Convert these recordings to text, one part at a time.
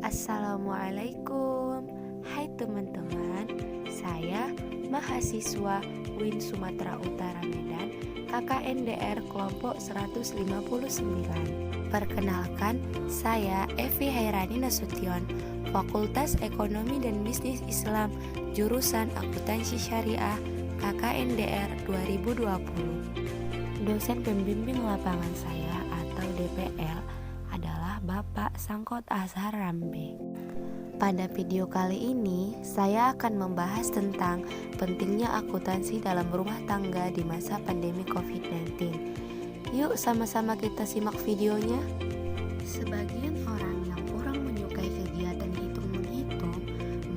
Assalamualaikum. Hai teman-teman, saya mahasiswa UIN Sumatera Utara Medan, KKNDR kelompok 159. Perkenalkan, saya Evi Hairani Nasution, Fakultas Ekonomi dan Bisnis Islam, jurusan Akuntansi Syariah, KKNDR 2020. Dosen pembimbing lapangan saya atau DPL adalah Bapak Sangkot Azhar Rambe. Pada video kali ini, saya akan membahas tentang pentingnya akuntansi dalam rumah tangga di masa pandemi COVID-19. Yuk sama-sama kita simak videonya. Sebagian orang yang kurang menyukai kegiatan hitung-menghitung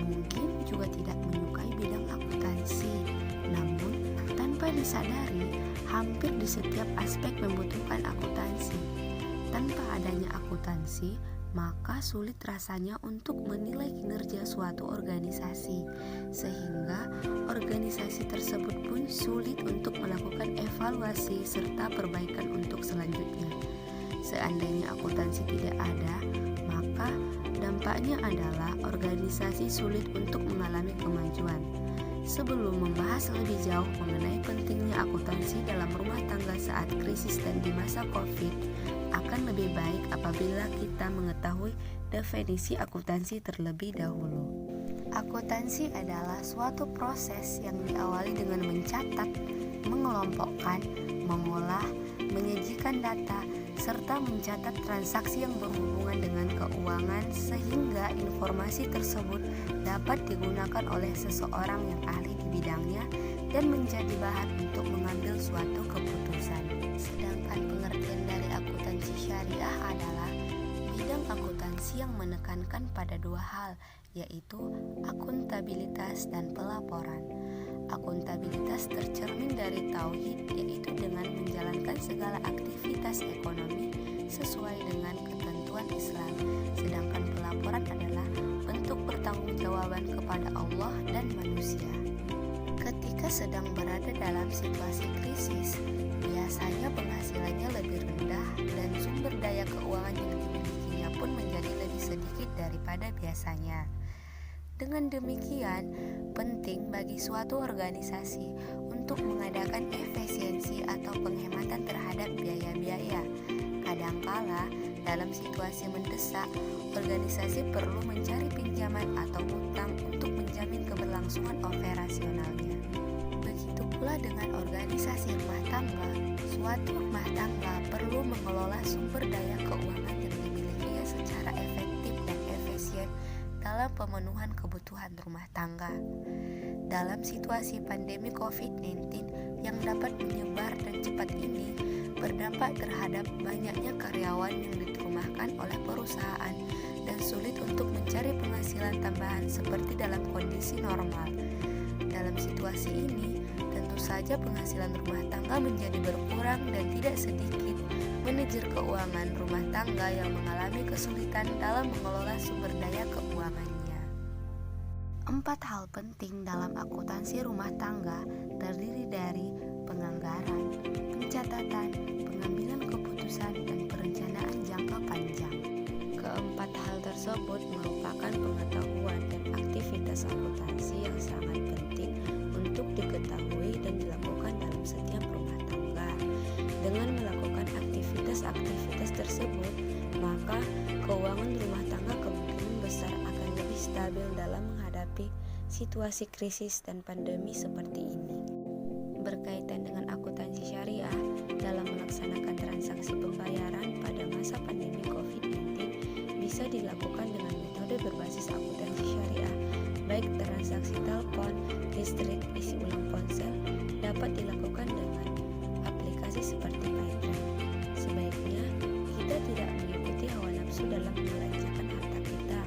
mungkin juga tidak menyukai bidang akuntansi. Namun, tanpa disadari, hampir di setiap aspek membutuhkan akuntansi. Tanpa adanya akuntansi, maka sulit rasanya untuk menilai kinerja suatu organisasi, sehingga organisasi tersebut pun sulit untuk melakukan evaluasi serta perbaikan untuk selanjutnya. Seandainya akuntansi tidak ada, maka dampaknya adalah organisasi sulit untuk mengalami kemajuan. Sebelum membahas lebih jauh mengenai pentingnya akuntansi dalam rumah tangga saat krisis dan di masa COVID, akan lebih baik apabila kita mengetahui definisi akuntansi terlebih dahulu. Akuntansi adalah suatu proses yang diawali dengan mencatat, mengelompokkan, mengolah, menyajikan data, serta mencatat transaksi yang berhubungan dengan keuangan sehingga informasi tersebut dapat digunakan oleh seseorang yang ahli di bidangnya dan menjadi bahan untuk mengambil suatu keputusan. Sedangkan pengertian dari akuntansi syariah adalah bidang akuntansi yang menekankan pada dua hal, yaitu akuntabilitas dan pelaporan. Akuntabilitas tercermin dari tauhid, yaitu dengan menjalankan segala aktivitas ekonomi sesuai dengan ketentuan Islam. Sedangkan pelaporan adalah bentuk pertanggungjawaban kepada Allah dan manusia. Ketika sedang berada dalam situasi krisis, biasanya penghasilannya lebih rendah dan sumber daya keuangan yang dimilikinya pun menjadi lebih sedikit daripada biasanya. Dengan demikian, penting bagi suatu organisasi untuk mengadakan efisiensi atau penghematan terhadap biaya-biaya. Kadangkala, dalam situasi mendesak, organisasi perlu mencari pinjaman atau utang untuk menjamin keberlangsungan operasionalnya. Begitu pula dengan organisasi rumah tangga. Suatu rumah tangga perlu mengelola sumber daya keuangan yang dimilikinya secara efektif dan efisien dalam pemenuhan kebutuhan rumah tangga. Dalam situasi pandemi COVID-19 yang dapat menyebar dan cepat ini berdampak terhadap banyaknya karyawan yang dirumahkan oleh perusahaan dan sulit untuk mencari penghasilan tambahan seperti dalam kondisi normal. Dalam situasi ini, tentu saja penghasilan rumah tangga menjadi berkurang dan tidak sedikit manajer keuangan rumah tangga yang mengalami kesulitan dalam mengelola sumber daya keuangannya. 4 hal penting dalam akuntansi rumah tangga terdiri dari penganggaran, pencatatan, pengambilan keputusan, dan perencanaan jangka panjang. Keempat hal tersebut merupakan pengetahuan dan aktivitas akuntansi yang sangat penting untuk diketahui dan dilakukan dalam setiap rumah tangga. Dengan melakukan aktivitas tersebut, maka keuangan rumah tangga kemungkinan besar akan lebih stabil dalam menghadapi situasi krisis dan pandemi seperti ini. Berkaitan dengan akuntansi syariah, dalam melaksanakan transaksi pembayaran pada masa pandemi COVID-19 bisa dilakukan dengan metode berbasis akuntansi syariah, baik transaksi telepon, listrik, isi ulang ponsel dapat dilakukan dengan aplikasi seperti Paytran. Sebaiknya kita tidak mengikuti hawa nafsu dalam membelanjakan harta kita,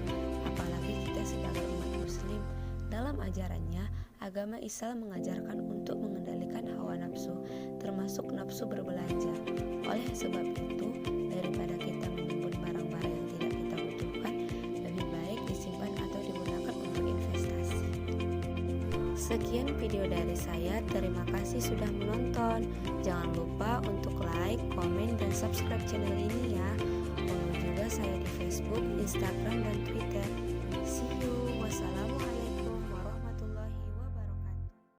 apalagi kita sebagai umat muslim. Dalam ajarannya, agama Islam mengajarkan untuk mengendalikan hawa nafsu, termasuk nafsu berbelanja. Oleh sebab itu, daripada kita menimbun barang-barang yang tidak kita butuhkan, lebih baik disimpan atau digunakan untuk investasi. Sekian video dari saya, terima kasih sudah menonton. Jangan lupa untuk like, komen, dan subscribe channel ini ya. Follow juga saya di Facebook, Instagram, dan Twitter.